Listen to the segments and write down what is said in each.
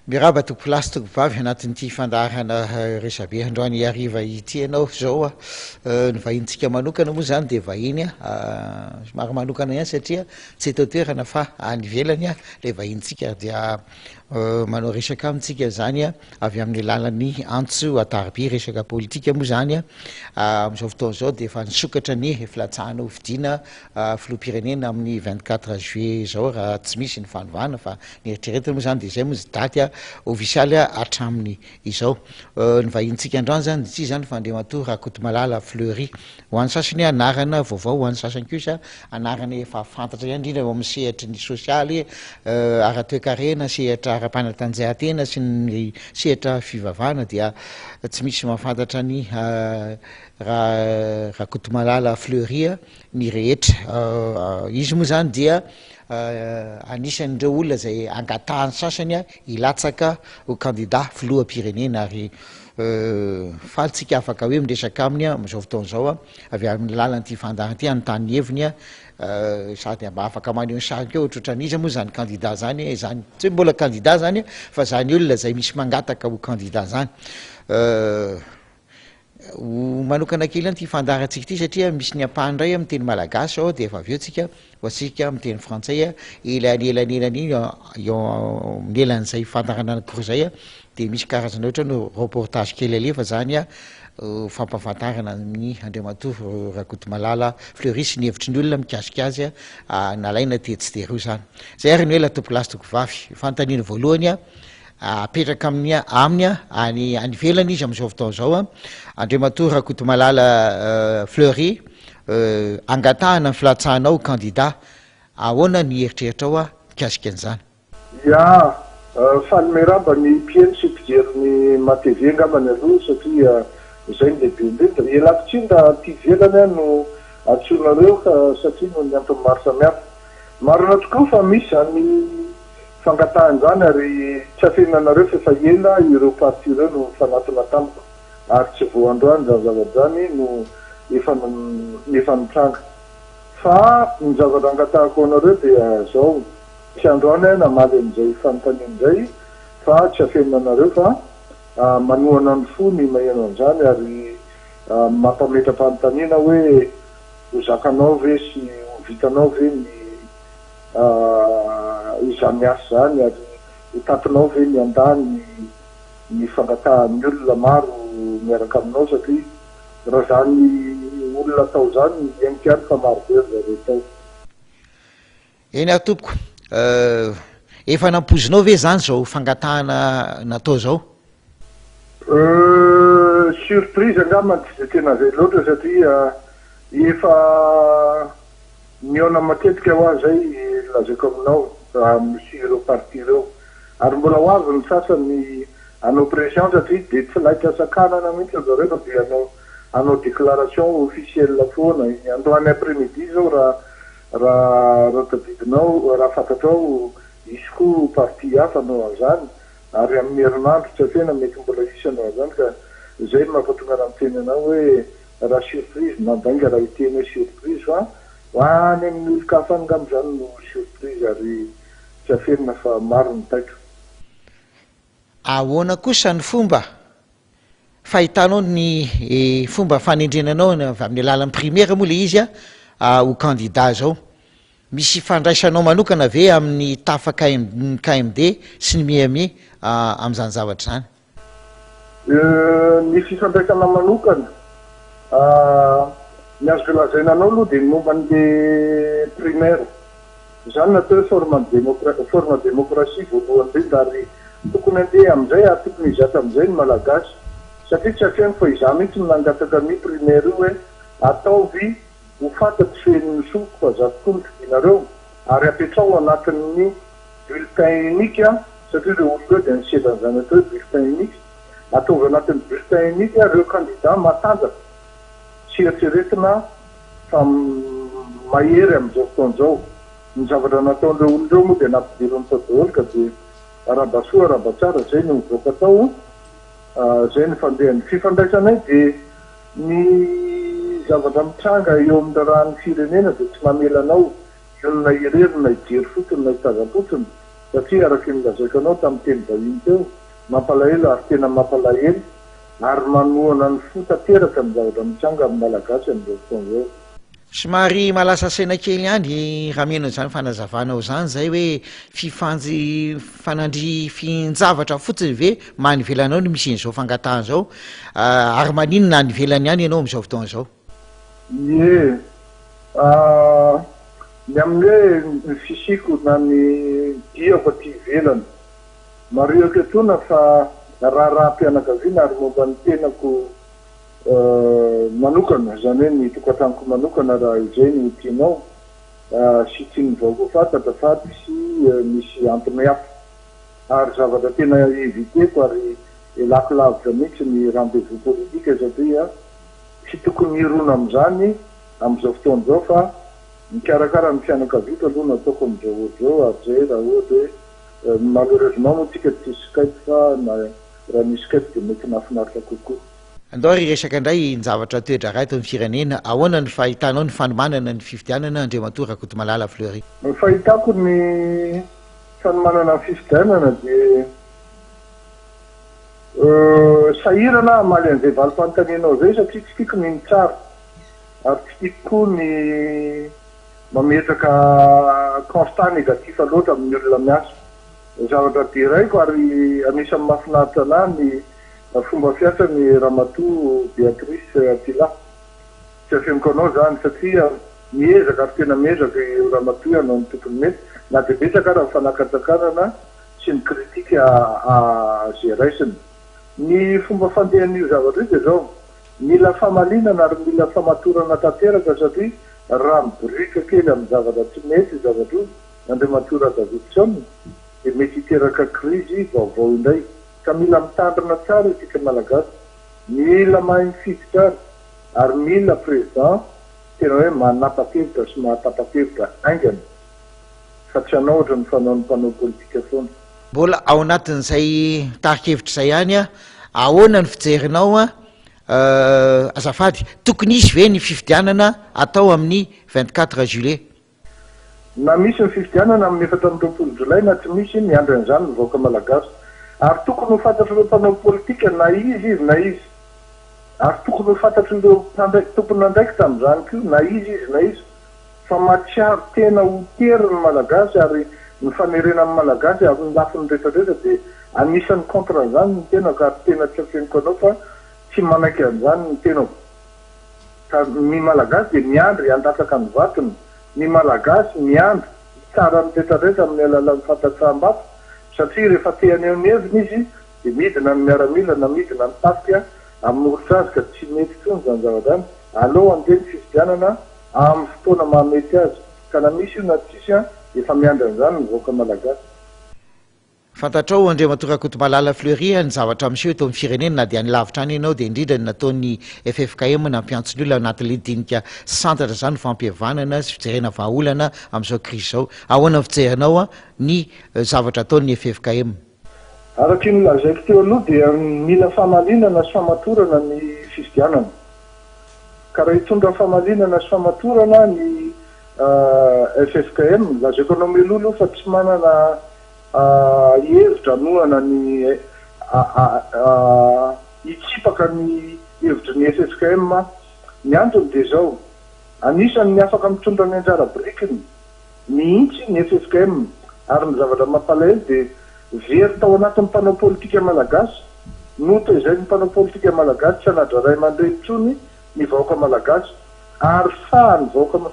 Miraba tokolasitoko vavy anatin'ity fandarana resabe androany ariva ity ianao zao ny vahintsika manokana moa zany de vahiny somary manokana ihany satria tsy eto toerana fa any ivelany le vahintsika dia manao resaka amintsika zany avy amin'ny lalan'ny antso atarby resaka politika moa zany am'izao fotoana zao de efa nisokatra ny filatsahana hovidina filoham-pirenena amin'ny 24 juillet zao raha tsy misy ny fanovana fa ny eritreretina moa zany de zay moa daty ofisialy hatramin'ny izao ny vahintsika androany zany tsy zany fa Andriamatoa Rakotomalala Fleury ho an'ny sasany anarana vaovao ho an'ny sasany kosa anarana efa fantatra ihany indrindra amin'ny sehatry ny sosialy ara-toekarena sehatra ara-panatanjahantena sy ny sehatra fivavahana dia tsy misy mahafantatra ny Rakotomalala Fleury ny rehetra izy moa zany dia anisan'ireo olona zay angatahany sasany ilatsaka ho candidat filoham-pirenena ary falitsika afaka hoe miresaka aminy am'izao fotoana zao avy amin'ny lalan'ity fandahan'ity anontany heviny sady mba afaka maneho ny sarika eo ohatrohatran'izy moa zany candidat zany zany tsy hoe mbola candidat zany fa zany olona zay misy mangataka ho candidat zany manokana kely any ty fandarantsika ity satria misy ny ampahndray amin'ny teny malagasy ao de efa aveo tsika ho asika amin'ny teny frantsay elanelany elan'izay fandarana anakoro zay de misy karazana ohatra no reportage kely alefa zany fampahafantarana amin'ny Andriamatoa Rakotomalala Fleury sy ny hevitry ny olona mikasika azy nalaina tetsy de roa zany zay ary ny hoe latopolasitoko vavy fanontaniana voalohany apetraka aminy any ivelany izy am'izao fotoana zao Andriamatoa Rakotomalala Fleury angatahana ny filatsahanao candidat ahoana ny eritreritrao mikasika an'izany ya fanomeramba ny mpieny sy mpijery ny matv angambany aloha satria zay ny lehibe indrindra elakotsindra ty velany no atsonareo ka satria no ny antony maro samihafa marona tokoa fa misy zany fangatahan zany ary tsy afenanareo fa efa ela ireo parti ireo no fanatona tamiko ary tsy voandroany zany zavatra no efa nitranga fa ny zavatra angatahako anareo dia zao tsy androany namaly am'izay fanontanian'izay fa tsy afenanareo fa manohana ny fo ny maheno an'izany ary mampametra-panontaniana hoe ho zakanao ve sy ho vitanao ve ny izany asa zany ary hitatinao ve ny andany ny fangatahan'ny olona maro miaraka aminao satria raha zany olona atao zany ianikany fa maro be zareo tao eny atompoko efa nampozinao ve zany zao fangatahana natao zao surprise angambany tsy de tena zay loatra satria efa miona matetika ho azy zay lazako aminao misy ireo parti ireo ary mbola ho avy ny sasany anao pression satria de tsy laika sakanana mihitsy zareo de anao déclaration officielle foana androany après-midi zao raha tadidinao raha fantatrao isy koa parti hafa anao an'izany ary amin'ny herinandro tsy afena mety mbola isy anao an'izany ka zay mahafatonga raha miteny anao hoe raha surprise nandainga raha iteny hoe surprise fa hoany amin'ny olo-kafa angamy zany no surprise ary tsy afenina fa maro ny taika ahoana kosa ny fomba fahitanao ny fomba fanendrenanao avy amin'ny alalan'ny primaire moa le izy ho candidat zao misy fandraisanao manokana ve amin'ny tafa KMD sy ny miami am'izany zavatra zany ny fifandraisana manokana ny azo lazaina anao aloha de momba an'le primaire zany natao hoe forme démocratie voalohany indrindra ary tokony andeha am'izay ary tokony hizatra am'izay ny malagasy satria tsy afeny fa iza mihitsy nangataka mi primaire io hoe ataovy ho fantatry fenin'ny soko fa za tokoa nyfidinareo ary apetrao anatin'ny bulletin unique satria reo oloreo de nisedan'izany atao hoe bulletin unique ataovy anatin'ny bulletin unique reo candidat matanjaka tsy eritreretina fa mahery am'izao fotoana zao ny zavatra nataon'ireo oloreo moa de nampidirony tao daholo ka de arabasoa arabatsara zay no mivoaka tao zay ny fandehan'ny fifandraisanay de ny zavatra mitranga eo amin'ny raha ny firenena de tsy mamelanao olona irery na ijery fotony na hitaza-potsiny satria araka ny lazaiko anao tamin'ny teny vahiny teo mampalahelo ary tena mampalahelo ary manohana ny fotateraka ny zavatra mitsanga amin'ny malagasy amin'izao fotoana izao. Somary malasa saina kely any raha meno an'izany fanazavanao zany zay hoe fifanjy fanandry finjavatra fotsiny ve manivelanao no misy n'izao fangatahana zao ary maninona nivelany ihany ianao amin'izao fotoana izao? Ie ny amin'ny hoe ny fisiko na ny diako aty ivelany marioko etona fa raha-pianakaviana ary momba ny tenako manokana zany hoe ny tokatranoko manokana raha izay ny tianao sy tsy ny vaoko fantatra fa sy misy antony hafa ary zavatra tena eviteko ary elako lavitra mihitsy ny rendez-vous politique satria tsy tokony irona amin'izany amin'izao fotoana izao fa mikarakara ny fianakaviako aloha nataoko amin'izao ohatr'izao ary zay raha ohatra hoe malheureusement moa tsika tsy Skype fa raha ny Skype dia mety mahafinaritra kokoa. Andao ry resaka indray ny zavatra toedra ray eto amin'ny firenena ahoana ny fahitanao ny fanomanana ny fifidianana Andriamatoa Rakotomalala Fleury? Ny fahitako ny fanomanana ny fifidianana dia sahirana amaly an'izay valim-panontanianao zay satria tsy tiako ny tsara ary tsy tiako koa ny mametraka constat négatif loatra amin'ny olona miasa. Zavatra diraiko ary anisan'ny mahafinaritra anahy ny fomba fiasan'ny Ramatoa Beatrice Tila. Tsy afenoko anao zany satria miezaka ary tena miezaka io Ramatoa anao ny tokony mety na dia betsaka raha fanakatsakanana sy ny kritika zay raisiny. Ny fomba fandehan'io zavatra io dia zao mila famalinana ary mila famatorana tanteraka satria raha miborika kely amin'ny zavatra tsy mety zavatra io Andriamatoa Rakotomalala dia mety hiteraka krizy vaovao indray ka mila mitandrina tsara isika malagasy mila mahay mifidy tsara ary mila président tena hoe manapa-kevitra sy mahatapa-kevitra aingana fa tsy anao ohatra ny fanao ny mpanao politika foana. Mbola ao anatin'izay tarikevitra izay ihany ahoana ny fijerinao azafady tokony isy ve ny fifidianana atao amin'ny 24 juillet? Na misy ny fifidianana amin'ny 14 jolay na tsy misy ny andro an'izany ny vahoaka malagasy ary tokony ho fantatry ireo mpanao politika na izy na izy ary tokony ho fantatry ireo tompony andraiky tamin'izany koa na izy na izy fa matsiaro tena ho tery ny malagasy ary ny fanerena amin'ny malagasy ary ny lafiny rehetrarehetra dia anisan'ny contre an'izany ny tenako ary tena tsy afenoko anao fa tsy manaiky an'izany ny tenako ka ny malagasy dia miandry handatsaka ny vatony ny malagasy miandry tsara ny rehetrarehetra amin'ny alalan'ny fantatsaham-bato satria rehefa tehany eo ny heviny izy dia midina ny miaramila na midina ny tafika amin'ny olotra azy ka tsy mety tsony zany zavatra any aleo andeha ny fifidianana amin'ny fotoana mahamety azy ka na misy io na tsisy efa miandry an'izany ny vahoaka malagasy. Fantatrao Andriamatoa Rakotomalala Fleury ny zavatra miseho eto amin'ny firenena na dia ny lavitra any ianao dia indrindra ny nataon'ny FFKM nampiantso ny olona anatin'ilay dinika santatra zany fampihavanana sy fijerena vahaolana amin'izao krizy izao. Ahoana fijerinao ny zavatra ataon'ny FFKM? Araka ny lazaiko teo aloha dia mila famalinana sy famatorana ny fifidianana ka raha hitondra famalinana sy famatorana ny FFKM lazaiko anao melolo fa tsy manana hevitra nohana ny hitsipaka ny hevitry ny FFKM ny antony dia zao anisany ny afaka mitondra ny anjara birikiny mihitsy ny FFKM ary ny zavatra mampalahelo dia very tao anatin'ny mpanao politika malagasy no toy izay ny mpanao politika malagasy tsy hanadra ray aman-dreny intsony ny vahoaka malagasy ary sahan'ireo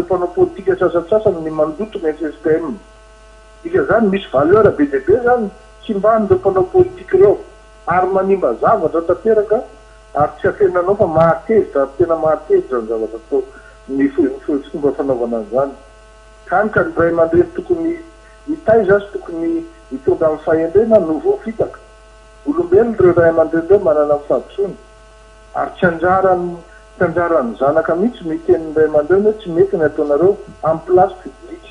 mpanao politika sasasasany ny mandoto ny FFKM. Ika zany misy valeur be dia be zany tsy mban'ireo mpanao politika ireo ary manimba zavatra tanteraka ary tsy afenanao fa mahatezitra ary tena mahatezitra ny zavatra atao ny fomba fanaovana an'izany ka ny ray aman-dreny tokony hitaiza azy tokony hitonga amin'ny fahendrena no voafitaka olombelona ireo ray aman-dreny ireo manana ny fahadosoana ary tsy anjarany zanaka mihitsy mitenin'ny ray aman-dreny hoe tsy mety ny ataonareo amin'ny place publique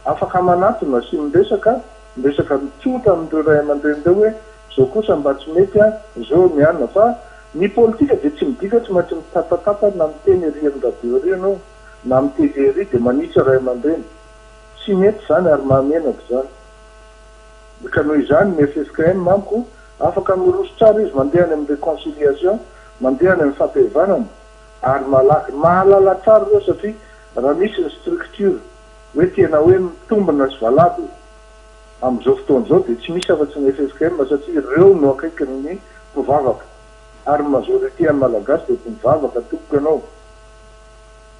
afaka manatona sy miresaka mitsotra amin'ireo ray aman-dreny ireo hoe zao kosa mba tsy mety zao mianina fa ny politika dia tsy midika tsy maintsy mitatapata na miteny ery amin'ny radio ery ianao na amin'ny TV ery dia manisa ray aman-dreny tsy mety zany ary mahamenako zany. ka noho izany ny FSKM manko afaka miroso tsara izy mandeha any amin'ny réconciliation mandeha any amin'ny fampihavanana ary mahalala tsara reo satria raha misy ny structure hoe tena hoe mitombona sy valady amin'izao fotoan'izao dia tsy misy afa-tsy ny FSKM satria ireo no akaikiny ny mpivavaka ary majorité amin'ny malagasy dia mpivavaka tompoko ianao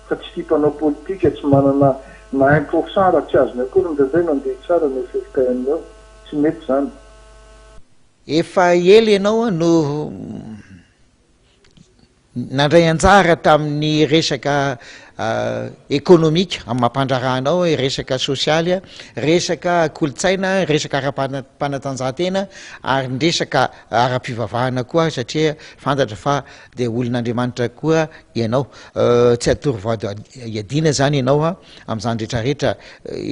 fa tsy tia mpanao politika tsy manana na 1% raha tsy azony akory ndraindray nandeha tsara ny FSKM eo tsy mety zany efa ely ianao no nandray anjara tamin'ny resaka économique amin'ny mampandraranao resaka sosialy resaka kolotsaina resaka ara-panatanjahantena ary ndresaka ara-pivavahana koa satria fantatra fa dia olon'andriamanitra koa ianao tsy atory vady iadina zany ianao amin'izany rehetrarehetra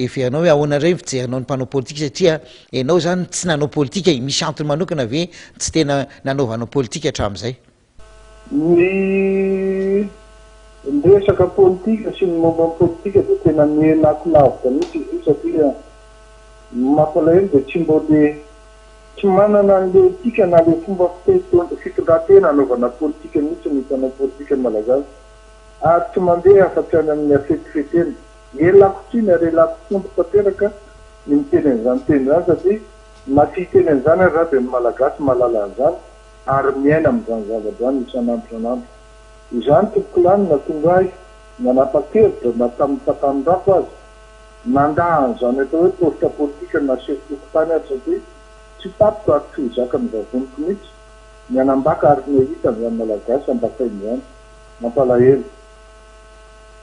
efa ianao hoe ahoana indray fijerinao ny mpanao politika satria ianao zany tsy nanao politika misy antony manokana ve tsy tena nanaovanao politika hatramin'izay ny resaka politika sy ny momba ny politika dia tena mihenakolavitra mihitsy izy io satria mampalahelo dia tsy mbo le tsy manana le etika na le fomba fitondratena anaovana politika mihitsy ny hitanao politika malagasy ary tsy mandeha afa-tsy any amin'ny afetifetena elako tsy ny ary elako fomba tanteraka ny miteny an'izany teny zany satria maty teny an'izany ary raha dia ny malagasy mahalala an'izany ary miaina amin'izany zava-drany isan'andro izany tompoko lany natonga azy nanapa-kevitra na tamin'ndrako azy nandahan zany atao hoe postra politika na sefitokotany azy satria tsy tapiko ary tsy hozaka mivavoniko mihitsy ny anambaka ary ny hita amin'izany malagasy ambakain'izany mampalahelo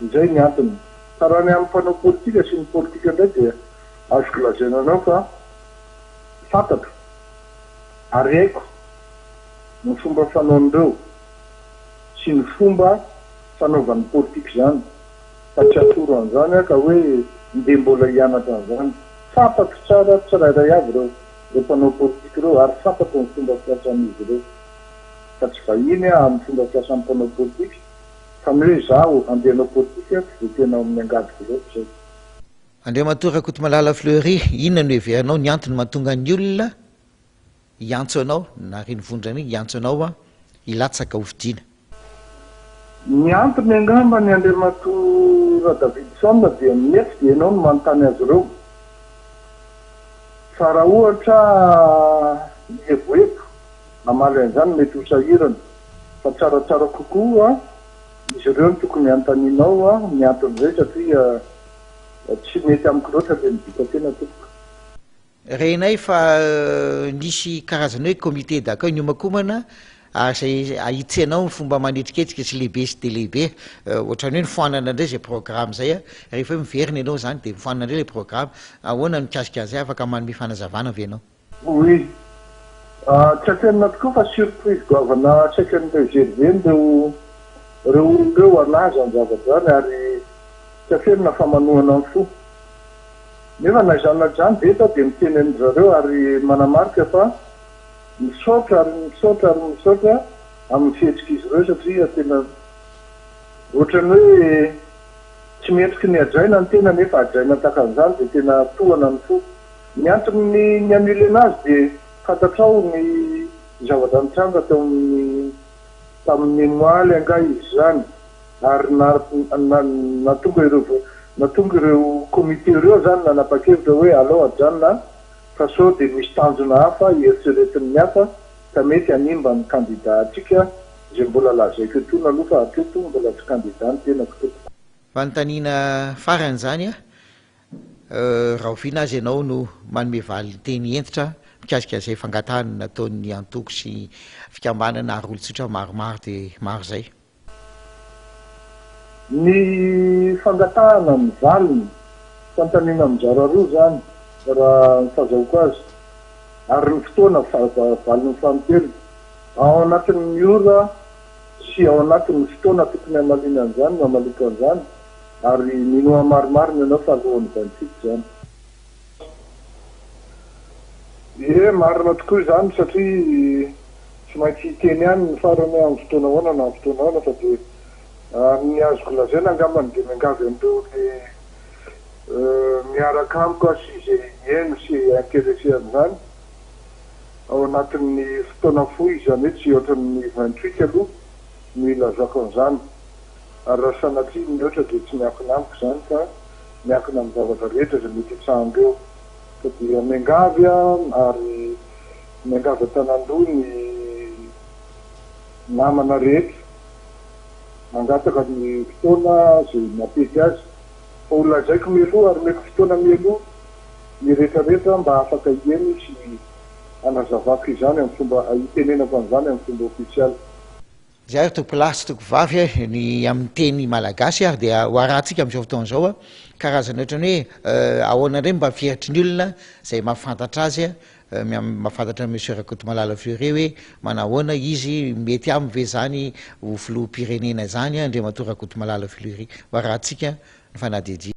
izay ny antony fa raha ny amin'ny mpanao politika sy ny politika indray dia azoko lazaina anao fa fantatro ary haiko ny fomba fanaon'ireo sy ny fomba fanaovan'ny politika zany fa tsy atoro an'izany ka hoe ndeha mbola hianatra an'izany fantako tsara tsirairay avy reo mpanao politika ireo ary fantako ny fomba fiasan'izy ireo fa tsy vahiny amin'ny fomba fiasan'ny mpanao politika fa ny hoe zaho andehanao politika tsy dia tena amin'ny angadiko loatra zay Andriamatorako Malala Fleury inona no heveranao ny antony mahatonga ny olona hiantso anao na reny vondrany hiantso anao hilatsaka hovidiana ny antony angamba ny Andriamatora Davidson dia mety dia ianao no manontany azy ireo fa raha ohatra evoeto amaly an'izany mety ho sahirana fa tsaratsara kokoa izy ireo no tokony miantaninao ny antony izay satria tsy mety amiko loatra dia midika tena tompoko renay fa nisy karazany hoe comité d'accueil niomakomana zay ahitsenao ny fomba manetriketrika sy lehibe sy de lehibe ohatrany hoe nifoanana indray zay programme zay rehefa hoe miverina ianao zany dia mifoanana indray le programme ahoana mikasika an'izay afaka manome fanazavana avy ianao oui tsy atenina tokoa fa surprise goavana saikany réservé reo olondreo anazy any zava-drany ary tsy atenina fa manohana ny fo nefa na izany zany beta dia miteny amin'izareo ary manamarika fa misaotra ary misaotra amin'ny fihetsiky izy ireo satria tena ohatrany hoe tsy mendriky ny ajaina ny tena nefa ajaina takan'izany dia tena tohana ny fo ny antony ny amily anazy dia fantatrao ny zavatra nitranga tamin'ny moaly angah izy zany ary natonga ireo comité ireo zany nanapa-kevitra hoe alao ajanona fa sao dia misy tanjona hafa ieritseretin'ny hafa ka mety animba ny candidat atsika zay mbola lazaiko eto aloha fa aketo mbola tsy candidat ny tenako tompoko fanontaniana farany zany raha oviana azy ianao no manome valy teny entitra mikasika zay fangatahana nataon'ny antoko sy fikambanana ary olotsotra maromaro dia maro zay ny fangatahana ny valiny fanontaniana amin'zara roa zany raha nyfazahoko azy ary ny fotoana valiny famitelo ao anatin'ny ora sy ao anatin'ny fotoana tokony hamalina an'izany no hamalika an'izany ary minoa maromaro ny anao fa alohan'ny vanifity zany marina tokoa izany satria tsy maintsy hiteny ihany ny farany amin'ny fotoana ahoana na amin'ny fotoana ahoana fa dia ny azoko lazaina angambany dia miangavy amin'ireo le miaraka amiko asy zay miaino sy intéressé amin'izany ao anatin'ny fotoana fohy zany hoe tsy ohatran'ny 28 aloha no ilazako an'izany ary raha sanatria ny ohatra dia tsy miankina amiko zany fa miankina amin'ny zavatra rehetra zay mety hitsahango eo fa dia miangavy ary miangavy an-tanandoha ny namana rehetra mangataka ny fotoana zay matety azy fa olona ndraiky mialoha ary meko fotoana mialoha ny rehetrarehetra mba afaka hieny sy anazavako izany amin'ny fomba itenenako an'izany amin'ny fomba ofisialy. Zay tokolasy tokovavy ny amin'ny teny malagasy ary dia ho arahantsika amin'izao fotoana izao karazana ohatrany hoe ahoana indray mba fiheritry ny olona zay mahafantatra azy mahafantatra monsieur Rakotomalala Fleury hoe manahoana izy mety aminy ve zany ho filoham-pirenena zany Andriamatoa Rakotomalala Fleury ho arahantsika ny fanadihadiana.